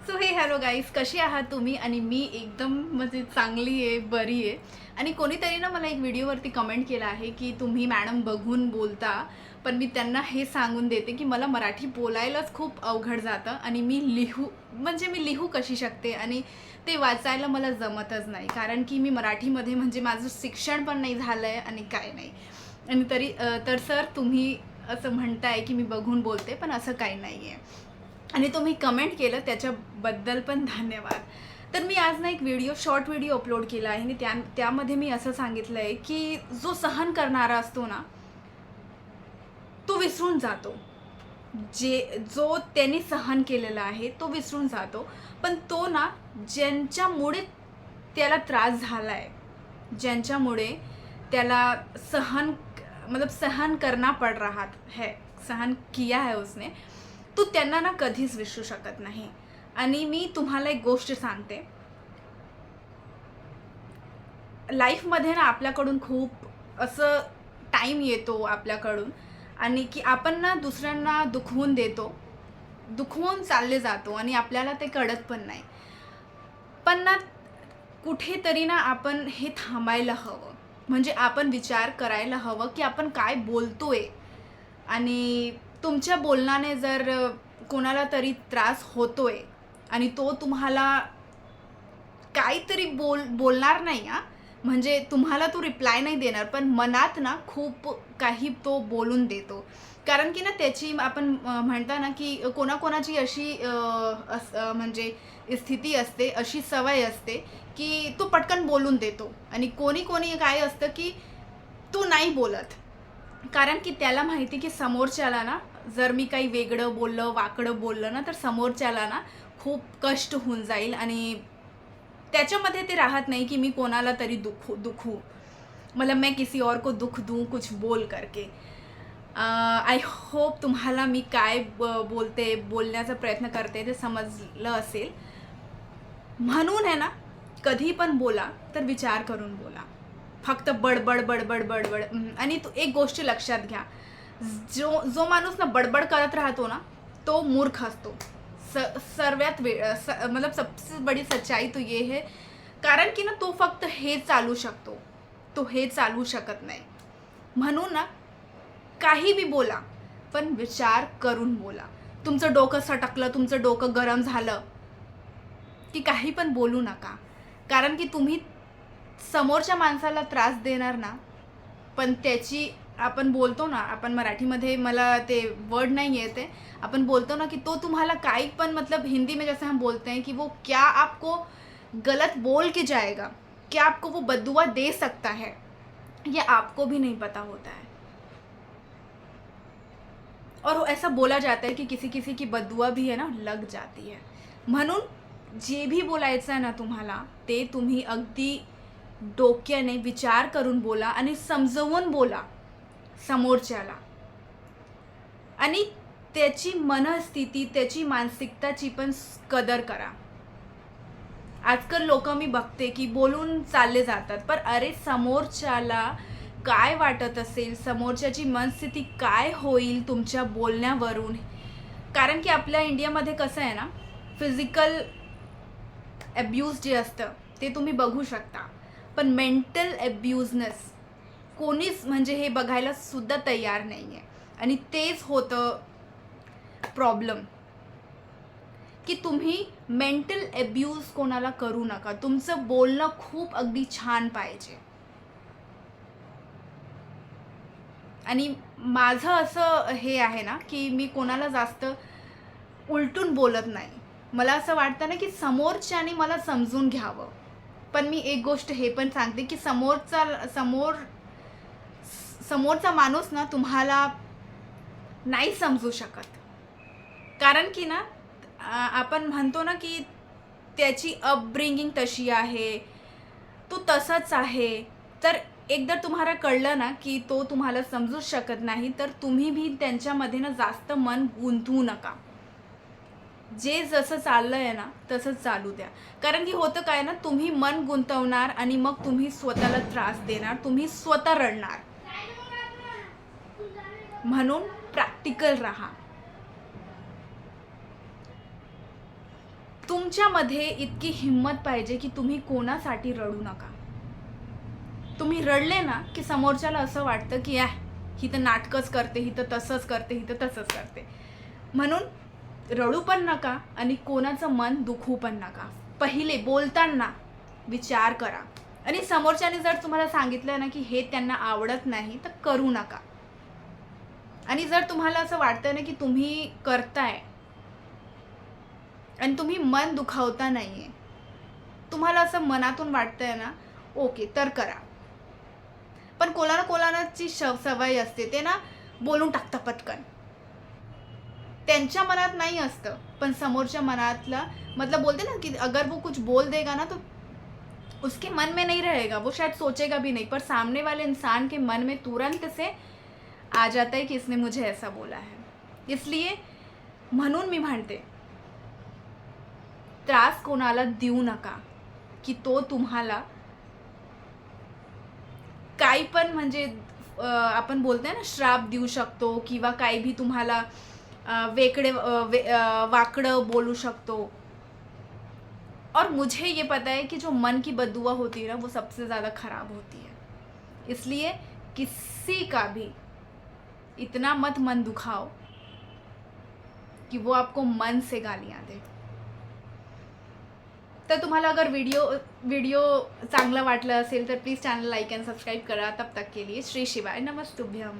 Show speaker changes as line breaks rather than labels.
So हे hello guys, कसे आहात तुम्ही? आणि मी एकदम म्हणजे चांगली आहे, बरी आहे. आणि कोणीतरी ना मला एक व्हिडिओवरती कमेंट केलं आहे की तुम्ही मॅडम बघून बोलता, पण मी त्यांना हे सांगून देते की मला मराठी बोलायलाच खूप अवघड जातं आणि मी लिहू कशी शकते आणि ते वाचायला मला जमतच नाही. कारण की मी मराठीमध्ये म्हणजे माझं शिक्षण पण नाही झालं आहे आणि काय नाही. आणि तर सर तुम्ही असं म्हणताय की मी बघून बोलते, पण असं काही नाही आहे. आणि तुम्ही कमेंट केलं त्याच्याबद्दल पण धन्यवाद. तर मी आज ना एक शॉर्ट व्हिडिओ अपलोड केला आहे आणि त्यामध्ये मी असं सांगितलं आहे की जो सहन करणारा असतो ना, तो विसरून जातो. जो त्यांनी सहन केलेला आहे तो विसरून जातो. पण तो ना, ज्यांच्यामुळे त्याला त्रास झाला आहे, ज्यांच्यामुळे त्याला सहन मतलब सहन करना पड़ रहा है, सहन किया है उसने, तो त्यांना ना कधीच विसरू शकत नाही. आणि मी तुम्हाला एक गोष्ट सांगते, लाईफमध्ये ना आपल्याकडून खूप असं टाईम येतो आपल्याकडून आणि की आपण ना दुसऱ्यांना दुखवून देतो, दुखवून चालले जातो आणि आपल्याला ते कळत पण नाही. पण ना कुठेतरी ना आपण हे थांबायला हवं. म्हणजे आपण विचार करायला हवं की आपण काय बोलतोय. आणि तुमच्या बोलण्याने जर कोणाला तरी त्रास होतोय आणि तो तुम्हाला काहीतरी बोलणार नाही हां. म्हणजे तुम्हाला तो रिप्लाय नाही देणार, पण मनात ना खूप काही तो बोलून देतो. कारण की ना त्याची आपण म्हणता ना की कोणाकोणाची अशी म्हणजे स्थिती असते, अशी सवय असते की तो पटकन बोलून देतो आणि कोणी काय असतं की तो नाही बोलत. कारण की त्याला माहिती की समोरच्याला ना, जर मी काही वेगळं बोललं, वाकडं बोललं ना, तर समोरच्याला ना खूप कष्ट होऊन जाईल आणि त्याच्यामध्ये ते राहत नाही की मी कोणाला तरी दुखू, मतलब मैं किसी और को दुख दूँ कुछ बोल करके. आय होप तुम्हाला मी काय बोलण्याचा प्रयत्न करते ते समजलं असेल. म्हणून आहे ना, कधी पण बोला तर विचार करून बोला. फक्त बडबड बडबड बडबड आणि एक गोष्ट लक्षात घ्या, जो जो माणूस ना बडबड करत राहतो ना, तो मूर्ख असतो. सर्वात मतलब सबसे बड़ी सच्चाई तो ये है. कारण की ना तो फक्त हे चालू शकतो, तो हे चालू शकत नाही. म्हणून ना काही बी बोला, पण विचार करून बोला. तुमचं डोकं सटकलं, तुमचं डोकं गरम झालं की काही पण बोलू नका. कारण की तुम्ही समोरच्या माणसाला त्रास देणार ना, पण त्याची आपण बोलतो ना, आपण मराठीमध्ये मला ते वर्ड नहीं येते. आपण बोलतो ना की तो तुम्हाला काही पण मतलब हिंदी में जैसे हम बोलते हैं कि वो क्या आपको गलत बोल के जाएगा, क्या आपको वो बद्दुआ दे सकता है, ये आपको भी नहीं पता होता है. और ऐसा बोला जाता है कि किसी किसी की बद्दुआ भी है ना लग जाती है. म्हणून जे भी बोलायचं आहे ना तुम्हाला, ते तुम्ही अगदी डोक्याने विचार करून बोला आणि समजवून बोला समोरच्याला. आणि त्याची मनस्थिती, त्याची मानसिकताची पण कदर करा. आजकाल लोकं मी बघते की बोलून चालले जातात, पण अरे समोरच्याला काय वाटत असेल, समोरच्याची मनस्थिती काय होईल तुमच्या बोलण्यावरून. कारण की आपल्या इंडियामध्ये कसं आहे ना, फिजिकल अब्यूज जे असतं ते तुम्ही बघू शकता, पण मेंटल अब्यूजनेस कोणीच म्हणजे हे बघायला सुद्धा तयार नाही आहे. आणि तेच होतं प्रॉब्लेम, की तुम्ही मेंटल अब्यूज कोणाला करू नका. तुमचं बोलणं खूप अगदी छान पाहिजे. आणि माझं असं हे आहे ना, की मी कोणाला जास्त उलटून बोलत नाही. मला असं वाटतं ना, की समोरच्याने मला समजून घ्यावं. पण मी एक गोष्ट हे पण सांगते, की समोरचा माणूस ना तुम्हाला नाही समजू शकत. कारण की ना आपण म्हणतो ना, की त्याची अपब्रिंगिंग तशी आहे, तो तसाच आहे. तर एकदा तुम्हाला कळलं ना, की तो तुम्हाला समजूच शकत नाही, तर तुम्ही भी त्यांच्यामध्ये ना जास्त मन गुंतवू नका. जे जसं चाललंय ना, तसंच चालू द्या. कारण की होतं काय ना, तुम्ही मन गुंतवणार आणि मग तुम्ही स्वतःला त्रास देणार, तुम्ही स्वतः रडणार. म्हणून प्रॅक्टिकल राहा. तुमच्यामध्ये इतकी हिंमत पाहिजे की तुम्ही कोणासाठी रडू नका. तुम्ही रडले ना की समोरच्याला असं वाटतं की ही तर नाटकच करते, ही तर तसंच करते, ही तर तसंच करते. म्हणून रडू पण नका आणि कोणाचं मन दुखवू पण नका. पहिले बोलताना विचार करा. आणि समोरच्याने जर तुम्हाला सांगितलं ना की हे त्यांना आवडत नाही तर करू नका. आणि जर तुम्हाला असं वाटतं ना की तुम्ही करताय आणि तुम्ही मन दुखावता नाहीये, तुम्हाला असं मनातून वाटतंय ना, ओके तर करा. पण कोणाची सवय असते, ते ना बोलून टाकतं पटकन. त्यांच्या मनात नाही असतं, पण समोरच्या मनातला मतलब बोलते ना कि अगर वो कुछ बोल देगा ना तो उसके मन में नहीं रहेगा, वो शायद सोचेगा भी नहीं, पर सामने वाले इंसान के मन में तुरंत से आ जाता है कि इसने मुझे ऐसा बोला है. इसलिए म्हणून मी म्हणते, त्रास कोणाला देऊ नका की तो तुम्हाला काही पण म्हणजे आपण बोलतोय ना श्राप देऊ शकतो किंवा काही भी तुम्हाला वाकडं बोलू शकतो. और मुझे ये पता है कि जो मन की बददुआ होती है ना वो सबसे ज़्यादा ख़राब होती है. इसलिए किसी का भी इतना मत मन दुखाओ कि वो आपको मन से गालियाँ दे. तर तुम्हाला अगर व्हिडिओ चांगला वाटला असेल तर please channel like and subscribe करा. तब तक के लिए श्री शिवाय नमस्तुभ्यम.